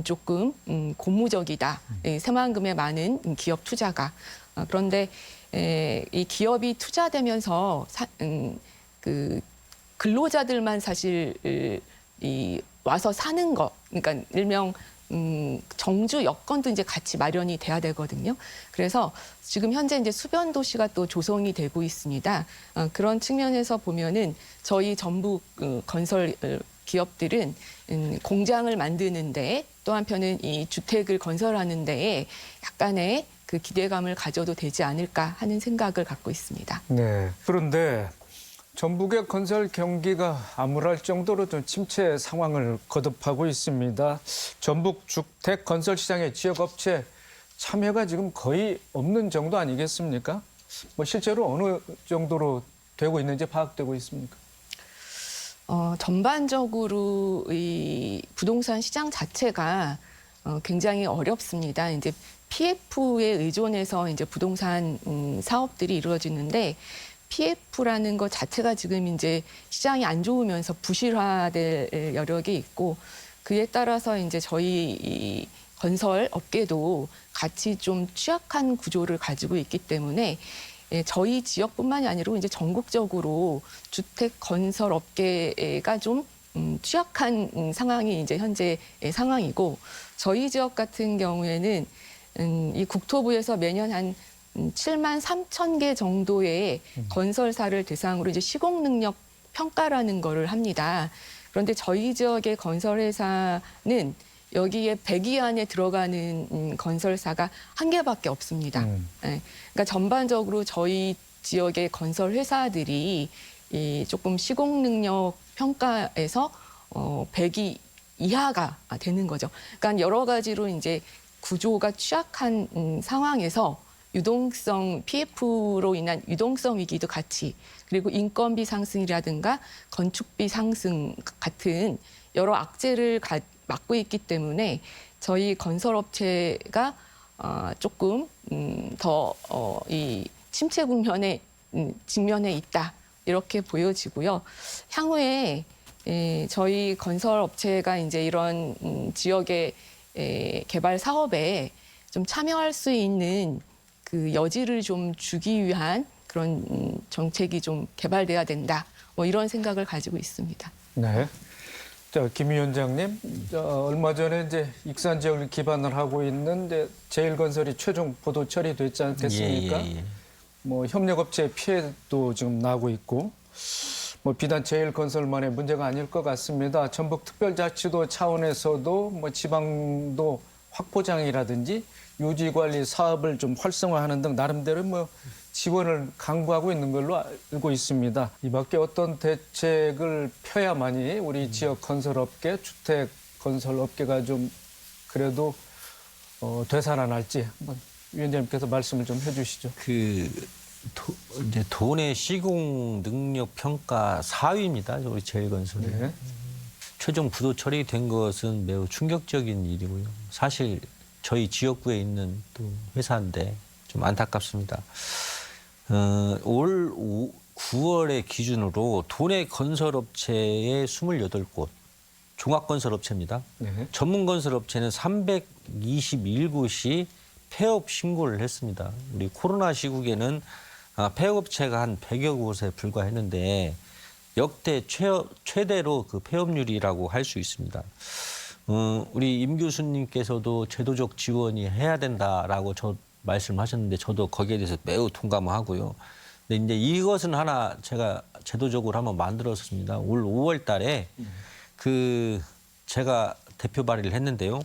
조금 고무적이다. 새만금의 많은 기업 투자가. 그런데 이 기업이 투자되면서 그 근로자들만 사실 와서 사는 거, 그러니까 일명 정주 여건도 이제 같이 마련이 돼야 되거든요. 그래서 지금 현재 이제 수변 도시가 또 조성이 되고 있습니다. 그런 측면에서 보면은 저희 전북 건설 기업들은 공장을 만드는데 또 한편은 이 주택을 건설하는 데에 약간의 그 기대감을 가져도 되지 않을까 하는 생각을 갖고 있습니다. 네. 그런데 전북의 건설 경기가 암울할 정도로 좀 침체 상황을 거듭하고 있습니다. 전북 주택 건설 시장의 지역 업체 참여가 지금 거의 없는 정도 아니겠습니까? 실제로 어느 정도로 되고 있는지 파악되고 있습니까? 전반적으로 이 부동산 시장 자체가 굉장히 어렵습니다. 이제 PF에 의존해서 이제 부동산 사업들이 이루어지는데 PF라는 것 자체가 지금 이제 시장이 안 좋으면서 부실화될 여력이 있고 그에 따라서 이제 저희 이 건설 업계도 같이 좀 취약한 구조를 가지고 있기 때문에 저희 지역뿐만이 아니라 이제 전국적으로 주택 건설 업계가 좀 취약한 상황이 이제 현재 상황이고, 저희 지역 같은 경우에는 이 국토부에서 매년 한 7만 3천 개 정도의 건설사를 대상으로 이제 시공 능력 평가라는 거를 합니다. 그런데 저희 지역의 건설회사는 여기에 100위 안에 들어가는 건설사가 한 개밖에 없습니다. 네. 그러니까 전반적으로 저희 지역의 건설 회사들이 이 조금 시공 능력 평가에서 100위 이하가 되는 거죠. 그러니까 여러 가지로 이제 구조가 취약한 상황에서 유동성 PF로 인한 유동성 위기도 같이, 그리고 인건비 상승이라든가 건축비 상승 같은 여러 악재를 맡고 있기 때문에 저희 건설업체가 조금 더 이 침체 국면에 직면해 있다, 이렇게 보여지고요. 향후에 저희 건설업체가 이제 이런 지역의 개발 사업에 좀 참여할 수 있는 그 여지를 좀 주기 위한 그런 정책이 좀 개발돼야 된다, 뭐 이런 생각을 가지고 있습니다. 네. 자, 김 위원장님, 얼마 전에 이제 익산 지역을 기반을 하고 있는 이제 제일건설이 최종 보도 처리됐지 않겠습니까? 예. 뭐 협력업체 피해도 지금 나고 있고, 뭐 비단 제일건설만의 문제가 아닐 것 같습니다. 전북특별자치도 차원에서도 뭐 지방도 확보장이라든지 유지관리 사업을 좀 활성화하는 등 나름대로 뭐 지원을 강구하고 있는 걸로 알고 있습니다. 이 밖에 어떤 대책을 펴야만이 우리 지역 건설업계, 주택 건설업계가 좀 그래도 되살아날지 한번 위원장님께서 말씀을 좀 해주시죠. 이제 도내 시공 능력 평가 4위입니다. 우리 제일건설이. 네. 최종 부도 처리된 것은 매우 충격적인 일이고요. 사실 저희 지역구에 있는 또 회사인데 좀 안타깝습니다. 올 9월의 기준으로 도내 건설업체의 28곳, 종합건설업체입니다. 네. 전문건설업체는 321곳이 폐업 신고를 했습니다. 우리 코로나 시국에는 폐업업체가 한 100여 곳에 불과했는데 역대 최대로 그 폐업률이라고 할 수 있습니다. 우리 임 교수님께서도 제도적 지원이 해야 된다라고 말씀하셨는데 저도 거기에 대해서 매우 동감하고요. 근데 이제 이것은 하나 제가 제도적으로 한번 만들었습니다. 올 5월 달에 제가 대표 발의를 했는데요.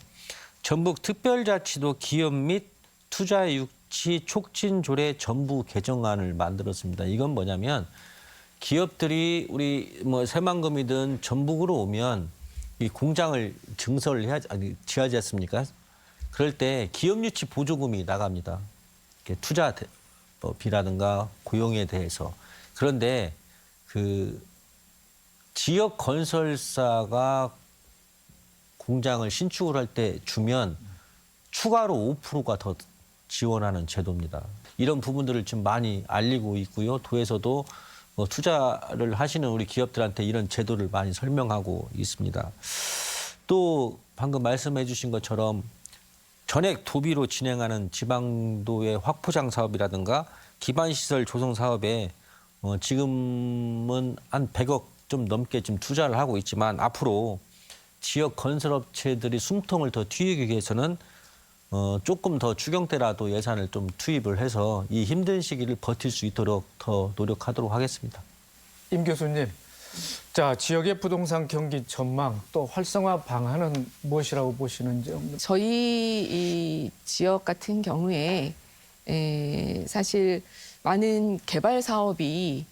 전북 특별자치도 기업 및 투자 유치 촉진 조례 전부 개정안을 만들었습니다. 이건 뭐냐면 기업들이 우리 뭐 새만금이든 전북으로 오면 이 공장을 증설을 지어야지 않습니까? 그럴 때 기업 유치 보조금이 나갑니다. 투자비라든가 고용에 대해서. 그런데 그 지역 건설사가 공장을 신축을 할 때 주면 추가로 5%가 더 지원하는 제도입니다. 이런 부분들을 좀 많이 알리고 있고요. 도에서도 투자를 하시는 우리 기업들한테 이런 제도를 많이 설명하고 있습니다. 또 방금 말씀해 주신 것처럼 전액 도비로 진행하는 지방도의 확포장 사업이라든가 기반시설 조성 사업에 지금은 한 100억 좀 넘게 지금 투자를 하고 있지만 앞으로 지역 건설업체들이 숨통을 더 트이기 위해서는 조금 더 추경 때라도 예산을 좀 투입을 해서 이 힘든 시기를 버틸 수 있도록 더 노력하도록 하겠습니다. 임 교수님, 자, 지역의 부동산 경기 전망 또 활성화 방안은 무엇이라고 보시는지요? 저희 이 지역 같은 경우에 사실 많은 개발 사업이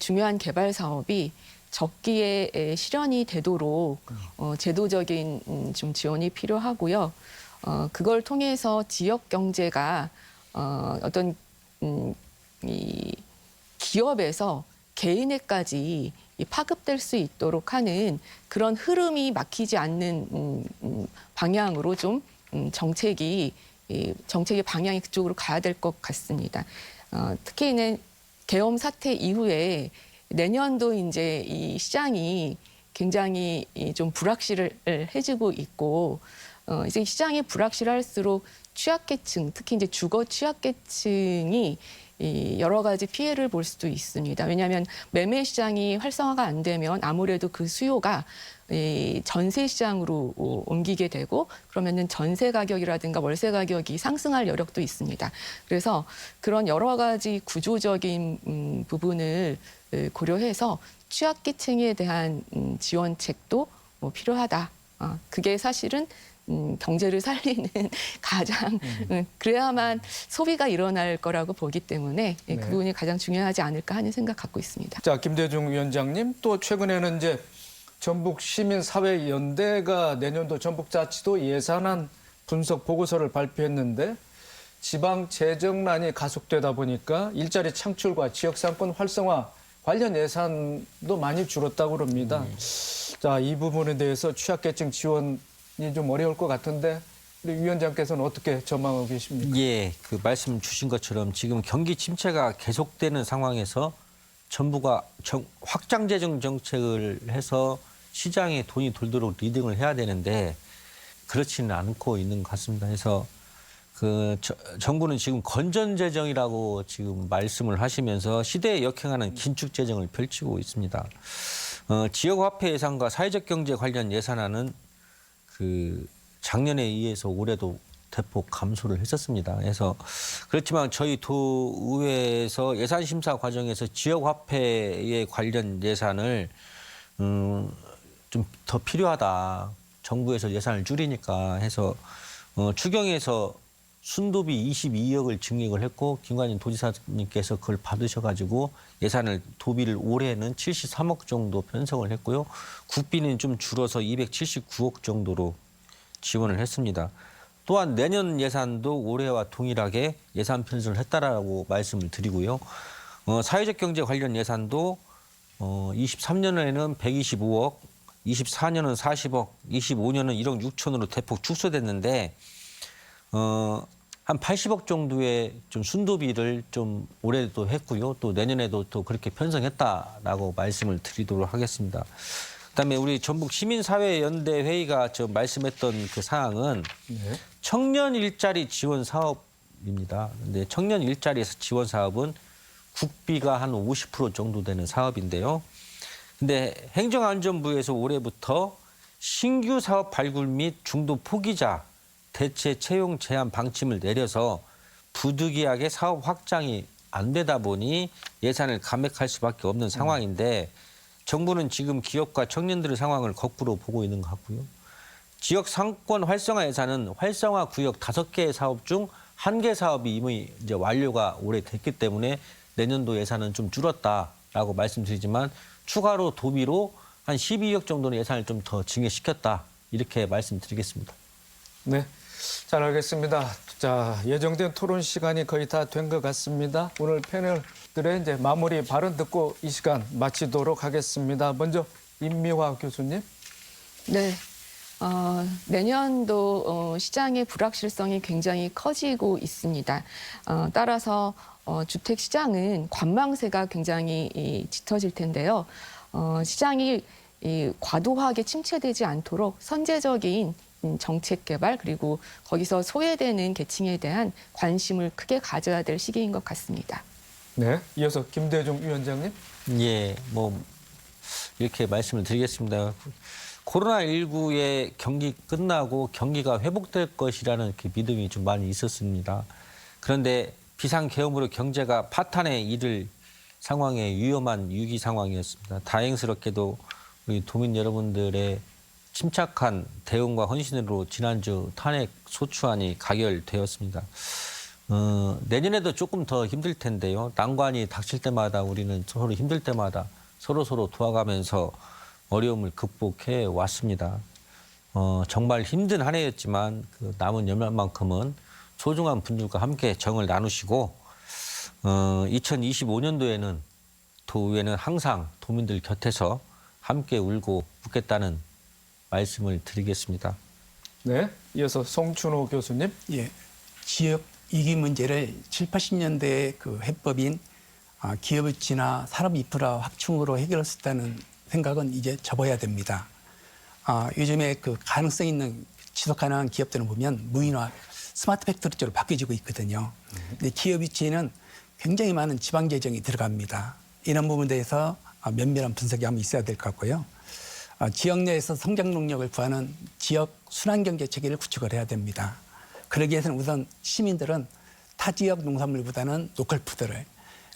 중요한 개발 사업이 적기에 실현이 되도록 제도적인 좀 지원이 필요하고요. 그걸 통해서 지역 경제가 어떤 이 기업에서 개인에까지 파급될 수 있도록 하는 그런 흐름이 막히지 않는 방향으로 좀 정책의 방향이 그쪽으로 가야 될 것 같습니다. 특히는 계엄 사태 이후에 내년도 이제 이 시장이 굉장히 좀 불확실을 해지고 있고 이제 시장이 불확실할수록 취약계층, 특히 이제 주거 취약계층이 여러 가지 피해를 볼 수도 있습니다. 왜냐하면 매매 시장이 활성화가 안 되면 아무래도 그 수요가 전세 시장으로 옮기게 되고 그러면은 전세 가격이라든가 월세 가격이 상승할 여력도 있습니다. 그래서 그런 여러 가지 구조적인 부분을 고려해서 취약계층에 대한 지원책도 필요하다. 그게 사실은 경제를 살리는 가장 그래야만 소비가 일어날 거라고 보기 때문에 그 부분이 가장 중요하지 않을까 하는 생각 갖고 있습니다. 자, 김대중 위원장님, 또 최근에는 이제 전북 시민사회연대가 내년도 전북자치도 예산안 분석 보고서를 발표했는데 지방 재정난이 가속되다 보니까 일자리 창출과 지역상권 활성화 관련 예산도 많이 줄었다고 그럽니다. 자, 이 부분에 대해서 취약계층 지원이 좀 어려울 것 같은데 우리 위원장께서는 어떻게 전망하고 계십니까? 예, 그 말씀 주신 것처럼 지금 경기 침체가 계속되는 상황에서 정부가 확장 재정 정책을 해서 시장에 돈이 돌도록 리딩을 해야 되는데 그렇지는 않고 있는 것 같습니다. 그래서 그 정부는 지금 건전 재정이라고 지금 말씀을 하시면서 시대에 역행하는 긴축 재정을 펼치고 있습니다. 지역 화폐 예산과 사회적 경제 관련 예산안은 그 작년에 의해서 올해도 대폭 감소를 했었습니다. 그래서 그렇지만 저희 도의회에서 예산 심사 과정에서 지역 화폐에 관련 예산을 좀 더 필요하다. 정부에서 예산을 줄이니까 해서 추경에서 순도비 22억을 증액을 했고 김관진 도지사님께서 그걸 받으셔가지고 예산을 도비를 올해는 73억 정도 편성을 했고요. 국비는 좀 줄어서 279억 정도로 지원을 했습니다. 또한 내년 예산도 올해와 동일하게 예산 편성을 했다라고 말씀을 드리고요. 사회적 경제 관련 예산도 23년에는 125억, 24년은 40억, 25년은 1억 6천으로 대폭 축소됐는데 한 80억 정도의 좀 순도비를 좀 올해도 했고요. 또 내년에도 또 그렇게 편성했다라고 말씀을 드리도록 하겠습니다. 그다음에 우리 전북 시민사회연대 회의가 좀 말씀했던 그 사항은 청년 일자리 지원 사업입니다. 근데 청년 일자리 지원 사업은 국비가 한 50% 정도 되는 사업인데요. 근데 행정안전부에서 올해부터 신규 사업 발굴 및 중도 포기자 대체 채용 제한 방침을 내려서 부득이하게 사업 확장이 안 되다 보니 예산을 감액할 수밖에 없는 상황인데 정부는 지금 기업과 청년들의 상황을 거꾸로 보고 있는 것 같고요. 지역 상권 활성화 예산은 활성화 구역 5개 사업 중 1개 사업이 이미 이제 완료가 올해 됐기 때문에 내년도 예산은 좀 줄었다라고 말씀드리지만 추가로 도비로 한 12억 정도는 예산을 좀 더 증액시켰다 이렇게 말씀드리겠습니다. 네, 잘 알겠습니다. 자, 예정된 토론 시간이 거의 다 된 것 같습니다. 오늘 패널들의 이제 마무리 발언 듣고 이 시간 마치도록 하겠습니다. 먼저 임미화 교수님. 네. 내년도 시장의 불확실성이 굉장히 커지고 있습니다. 따라서 주택 시장은 관망세가 굉장히 짙어질 텐데요. 시장이 과도하게 침체되지 않도록 선제적인 정책 개발 그리고 거기서 소외되는 계층에 대한 관심을 크게 가져야 될 시기인 것 같습니다. 네, 이어서 김대중 위원장님. 예, 뭐 이렇게 말씀을 드리겠습니다. 코로나19의 경기 끝나고 경기가 회복될 것이라는 그 믿음이 좀 많이 있었습니다. 그런데 비상계엄으로 경제가 파탄에 이를 상황에 위험한 위기 상황이었습니다. 다행스럽게도 우리 도민 여러분들의 침착한 대응과 헌신으로 지난주 탄핵 소추안이 가결되었습니다. 내년에도 조금 더 힘들 텐데요. 난관이 닥칠 때마다 우리는 서로 힘들 때마다 서로 도와가면서 어려움을 극복해 왔습니다. 정말 힘든 한 해였지만 그 남은 연말만큼은 소중한 분들과 함께 정을 나누시고 2025년도에는 도의회는 항상 도민들 곁에서 함께 울고 웃겠다는 말씀을 드리겠습니다. 네, 이어서 송춘호 교수님. 예, 지역 위기 문제를 7, 80년대의 그 해법인 기업 유치나 산업 인프라 확충으로 해결할 수 있다는 생각은 이제 접어야 됩니다. 요즘에 그 가능성 있는 지속 가능한 기업들을 보면 무인화, 스마트 팩토리 쪽으로 바뀌어지고 있거든요. 근데 기업 위치에는 굉장히 많은 지방 재정이 들어갑니다. 이런 부분에 대해서 면밀한 분석이 한번 있어야 될 것 같고요. 지역 내에서 성장 동력을 구하는 지역 순환경제 체계를 구축을 해야 됩니다. 그러기 위해서는 우선 시민들은 타 지역 농산물보다는 로컬 푸드를,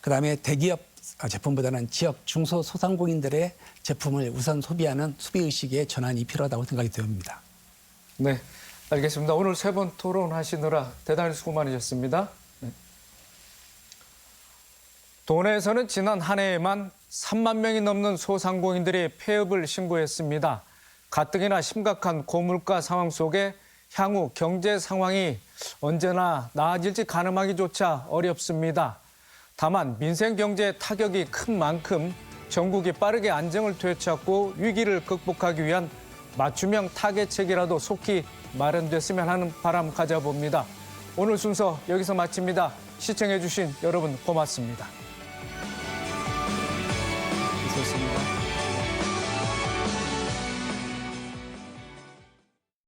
그다음에 대기업 제품보다는 지역 중소소상공인들의 제품을 우선 소비하는 소비의식의 전환이 필요하다고 생각이 됩니다. 네, 알겠습니다. 오늘 세 번 토론하시느라 대단히 수고 많으셨습니다. 네. 도내에서는 지난 한 해에만 3만 명이 넘는 소상공인들이 폐업을 신고했습니다. 가뜩이나 심각한 고물가 상황 속에 향후 경제 상황이 언제나 나아질지 가늠하기조차 어렵습니다. 다만 민생 경제에 타격이 큰 만큼 전국이 빠르게 안정을 되찾고 위기를 극복하기 위한 맞춤형 타개책이라도 속히 마련됐으면 하는 바람 가져봅니다. 오늘 순서 여기서 마칩니다. 시청해주신 여러분 고맙습니다. 있었습니다.